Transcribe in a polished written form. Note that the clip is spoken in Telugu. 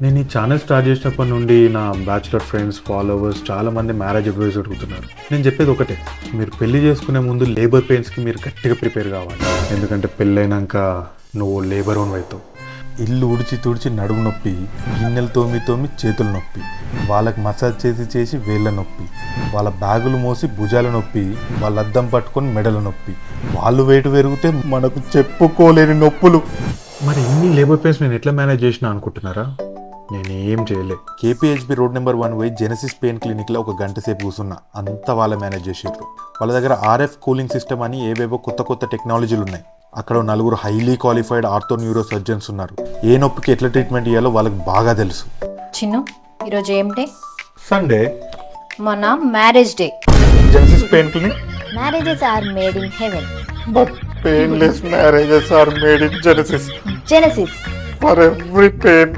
నేను ఈ ఛానల్ స్టార్ట్ చేసినప్పటి నుండి నా బ్యాచులర్ ఫ్రెండ్స్ ఫాలోవర్స్ చాలామంది మ్యారేజ్ అడ్వైస్ అడుగుతున్నారు. నేను చెప్పేది ఒకటే, మీరు పెళ్లి చేసుకునే ముందు లేబర్ పెయిన్స్కి మీరు గట్టిగా ప్రిపేర్ కావాలి. ఎందుకంటే పెళ్ళైనాక నువ్వు లేబర్ ఓన్ అవుతావు. ఇల్లు ఉడిచి తుడిచి నడుము నొప్పి, గిన్నెలు తోమి చేతులు నొప్పి, వాళ్ళకి మసాజ్ చేసి వేళ్ళ నొప్పి, వాళ్ళ బ్యాగులు మోసి భుజాల నొప్పి, వాళ్ళ అద్దం పట్టుకొని మెడల నొప్పి, వాళ్ళు వెయిట్ పెరిగితే మనకు చెప్పుకోలేని నొప్పులు. మరి ఇన్ని లేబర్ పెయిన్స్ నేను ఎట్లా మేనేజ్ చేసినా అనుకుంటున్నారా? నేను ఏం చేయలే. KPHB రోడ్ నెంబర్ 1 పోయి జెనసిస్ పెయిన్ క్లినిక్లో ఒక గంట సేపు కూర్చున్నా. అంతా వాళ్ళ మేనేజ్ చేసేట్లు. వాళ్ళ దగ్గర RF కూలింగ్ సిస్టమ్ అని ఏవేవో కొత్త టెక్నాలజీలు ఉన్నాయి. అక్కడ 4 highly qualified ortho neuro surgeons ఉన్నారు. ఏ నొప్పికి ఎట్లా ట్రీట్మెంట్ ఇవ్వాలో వాళ్ళకి బాగా తెలుసు. చిన్ను, ఈరోజు ఏం డే? సండే. మన marriage day. Genesis pain clinic. Marriages are made in heaven, but painless marriages are made in Genesis. Genesis for every pain.